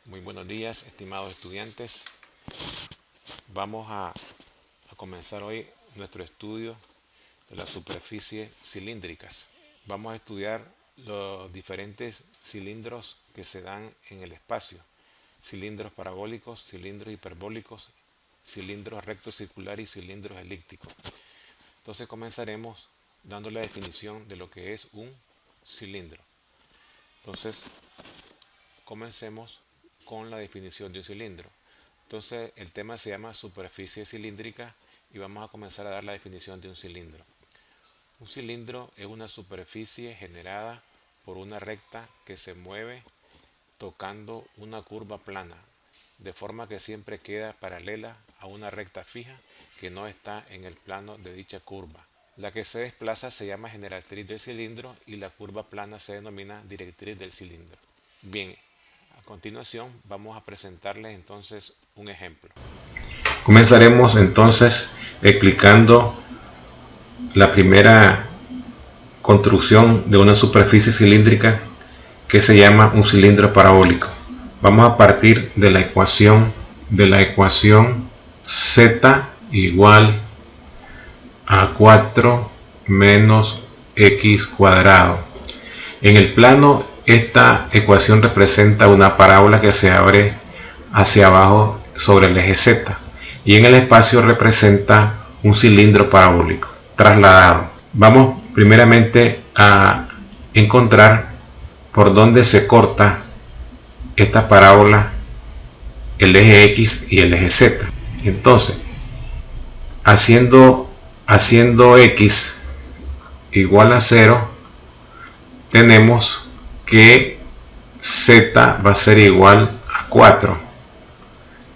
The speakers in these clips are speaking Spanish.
Muy buenos días, estimados estudiantes. Vamos a comenzar hoy nuestro estudio de las superficies cilíndricas. Vamos a estudiar los diferentes cilindros que se dan en el espacio. Cilindros parabólicos, cilindros hiperbólicos, cilindros rectos circulares y cilindros elípticos. Entonces comenzaremos dando la definición de lo que es un cilindro. Entonces, comencemos con la definición de un cilindro. Entonces, el tema se llama superficie cilíndrica y vamos a comenzar a dar la definición de un cilindro. Un cilindro es una superficie generada por una recta que se mueve tocando una curva plana, de forma que siempre queda paralela a una recta fija que no está en el plano de dicha curva. La que se desplaza se llama generatriz del cilindro y la curva plana se denomina directriz del cilindro. Bien, a continuación vamos a presentarles entonces un ejemplo. Comenzaremos entonces explicando la primera construcción de una superficie cilíndrica que se llama un cilindro parabólico. Vamos a partir de la ecuación z igual a 4 menos x cuadrado. En el plano, esta ecuación representa una parábola que se abre hacia abajo sobre el eje z, y en el espacio representa un cilindro parabólico trasladado. Vamos primeramente a encontrar por dónde se corta esta parábola el eje x y el eje z. Entonces, haciendo x igual a 0, tenemos que z va a ser igual a 4.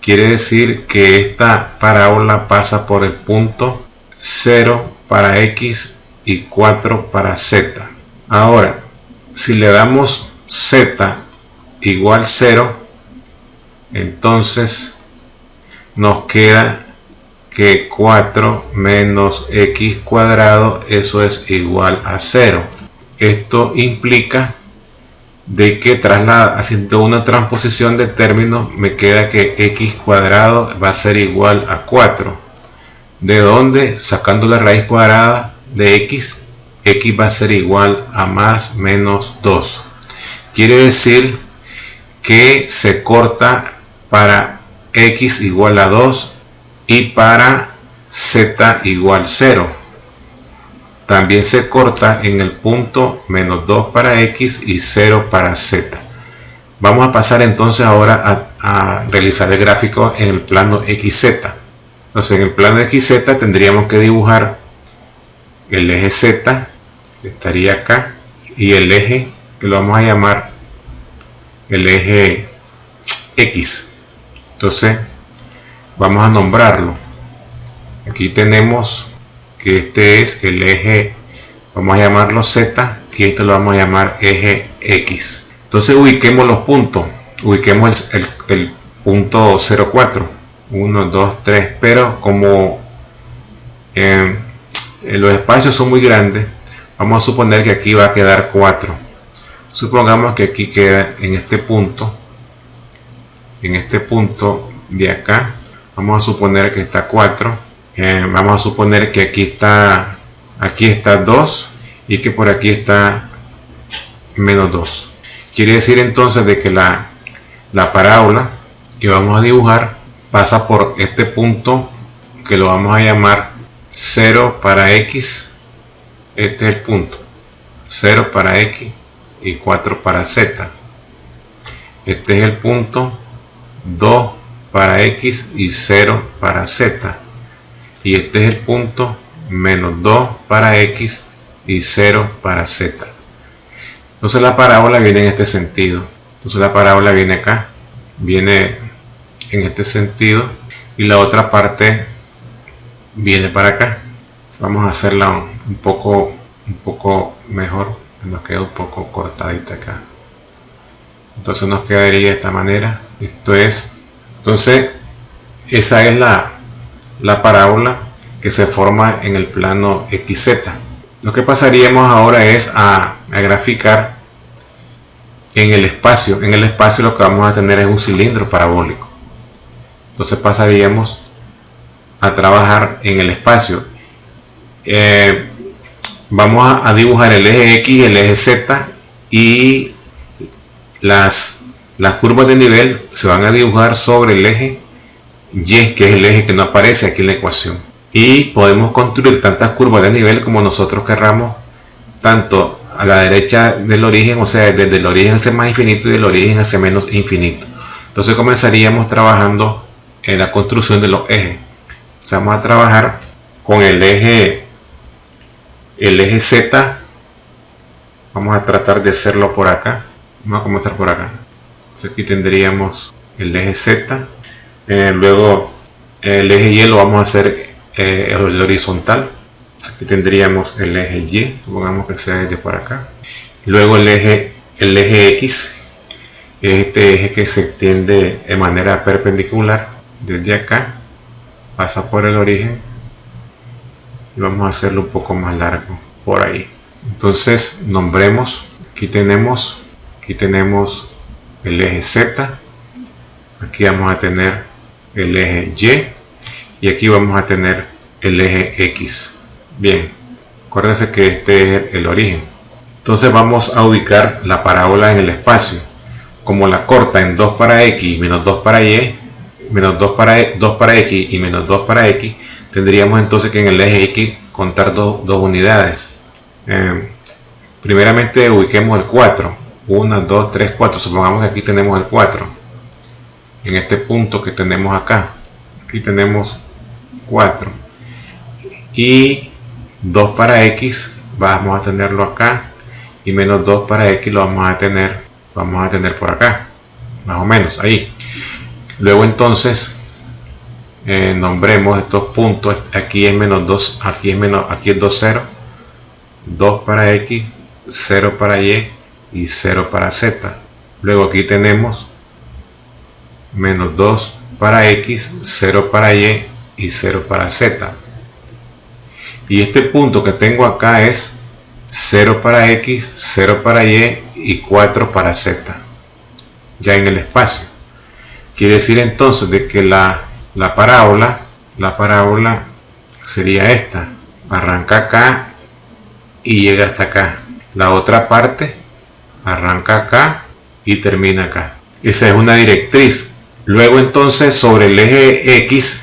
Quiere decir que esta parábola pasa por el punto 0 para x y 4 para z. Ahora, si le damos z igual 0, entonces nos queda que 4 menos x cuadrado, eso es igual a 0. Esto implica de que haciendo una transposición de términos, me queda que x cuadrado va a ser igual a 4. ¿De dónde? Sacando la raíz cuadrada de x va a ser igual a más menos 2. Quiere decir que se corta para x igual a 2 y para z igual 0. También se corta en el punto menos 2 para x y 0 para z. Vamos a pasar entonces ahora a realizar el gráfico en el plano xz. Entonces, en el plano xz tendríamos que dibujar el eje z, que estaría acá, y el eje que lo vamos a llamar el eje x. Entonces, vamos a nombrarlo. Aquí tenemos que este es el eje, vamos a llamarlo z, y este lo vamos a llamar eje x. Entonces ubiquemos los puntos, ubiquemos el punto 0,4, 1, 2, 3, pero como los espacios son muy grandes, vamos a suponer que aquí va a quedar 4. Supongamos que aquí queda en este punto de acá, vamos a suponer que está 4. Vamos a suponer que aquí está 2 y que por aquí está menos 2. Quiere decir entonces de que la parábola que vamos a dibujar pasa por este punto que lo vamos a llamar 0 para x. Este es el punto 0 para x y 4 para z. Este es el punto 2 para x y 0 para z. Y este es el punto menos 2 para x y 0 para z. Entonces la parábola viene en este sentido. Entonces la parábola viene acá, viene en este sentido, y la otra parte viene para acá. Vamos a hacerla un poco mejor, nos queda un poco cortadita acá. Entonces nos quedaría de esta manera. Entonces esa es la parábola que se forma en el plano xz. Lo que pasaríamos ahora es a graficar en el espacio lo que vamos a tener es un cilindro parabólico. Entonces pasaríamos a trabajar en el espacio. Vamos a dibujar el eje X, el eje Z, y las curvas de nivel se van a dibujar sobre el eje Y, que es el eje que no aparece aquí en la ecuación. Y podemos construir tantas curvas de nivel como nosotros querramos, tanto a la derecha del origen, o sea, desde el origen hacia más infinito y del origen hacia menos infinito. Entonces comenzaríamos trabajando en la construcción de los ejes. O sea, vamos a trabajar con el eje Z. Vamos a tratar de hacerlo por acá. Vamos a comenzar por acá. Entonces aquí tendríamos el eje Z. Luego el eje Y lo vamos a hacer el horizontal. Entonces aquí tendríamos el eje Y. Supongamos que sea de por acá. Luego el eje X. Este eje que se extiende de manera perpendicular desde acá. Pasa por el origen. Y vamos a hacerlo un poco más largo por ahí. Entonces nombremos. Aquí tenemos el eje Z. Aquí vamos a tener el eje Y. Y aquí vamos a tener el eje X. Bien, acuérdense que este es el origen. Entonces vamos a ubicar la parábola en el espacio. Como la corta en 2 para X y menos 2 para Y, menos 2 para X y menos 2 para X, tendríamos entonces que en el eje X contar dos unidades. Primeramente ubiquemos el 4. 1, 2, 3, 4. Supongamos que aquí tenemos el 4. En este punto que tenemos acá. Aquí tenemos 4. Y 2 para X vamos a tenerlo acá. Y menos 2 para X lo vamos a tener por acá. Más o menos ahí. Luego entonces nombremos estos puntos. Aquí es menos 2. Aquí es 2, 0. 2 para X. 0 para Y. Y 0 para Z. Luego aquí tenemos menos 2 para X, 0 para Y y 0 para Z. Y este punto que tengo acá es 0 para X, 0 para Y y 4 para Z. Ya en el espacio. Quiere decir entonces de que la parábola sería esta. Arranca acá y llega hasta acá. La otra parte arranca acá y termina acá. Esa es una directriz. Luego entonces sobre el eje X,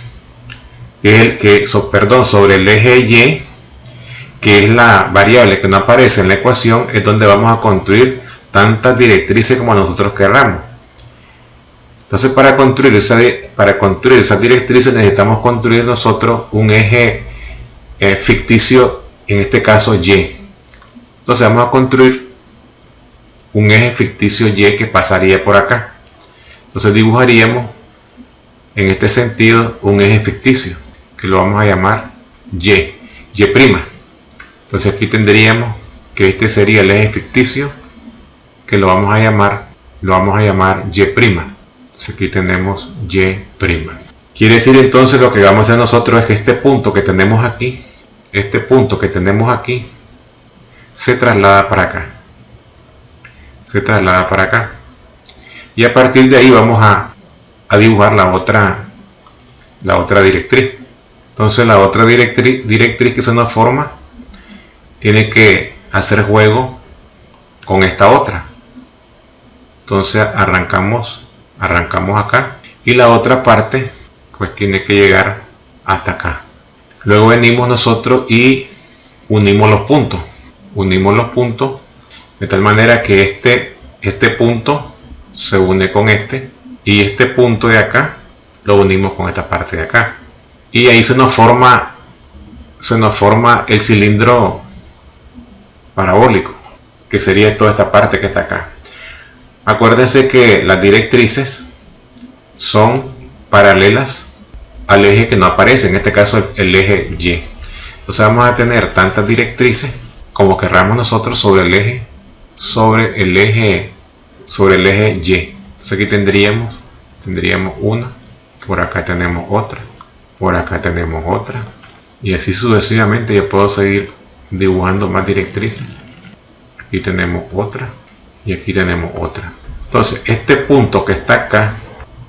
sobre el eje Y, que es la variable que no aparece en la ecuación, es donde vamos a construir tantas directrices como nosotros querramos. Entonces para construir esas directrices necesitamos construir nosotros un eje ficticio, en este caso Y. Entonces vamos a construir un eje ficticio Y que pasaría por acá. Entonces dibujaríamos en este sentido un eje ficticio que lo vamos a llamar Y'. Entonces aquí tendríamos que este sería el eje ficticio que lo vamos a llamar Y'. Entonces aquí tenemos Y'. Quiere decir entonces lo que vamos a hacer nosotros es que este punto que tenemos aquí, se traslada para acá. Y a partir de ahí vamos a dibujar la otra directriz. Entonces la otra directriz que se nos forma tiene que hacer juego con esta otra. Entonces arrancamos acá y la otra parte pues tiene que llegar hasta acá. Luego venimos nosotros y unimos los puntos de tal manera que este punto se une con este y este punto de acá lo unimos con esta parte de acá y ahí se nos forma el cilindro parabólico, que sería toda esta parte que está acá. Acuérdense que las directrices son paralelas al eje que no aparece, en este caso el eje Y. Entonces vamos a tener tantas directrices como querramos nosotros sobre el eje Y. Entonces aquí tendríamos una, por acá tenemos otra, por acá tenemos otra, y así sucesivamente. Yo puedo seguir dibujando más directrices. Aquí tenemos otra, y aquí tenemos otra. Entonces este punto que está acá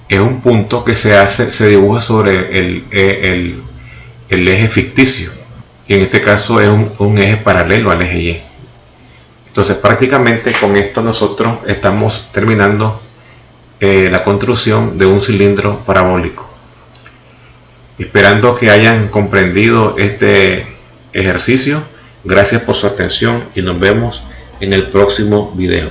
es un punto que se dibuja sobre el eje ficticio, que en este caso es un eje paralelo al eje Y. Entonces prácticamente con esto nosotros estamos terminando la construcción de un cilindro parabólico. Esperando que hayan comprendido este ejercicio. Gracias por su atención y nos vemos en el próximo video.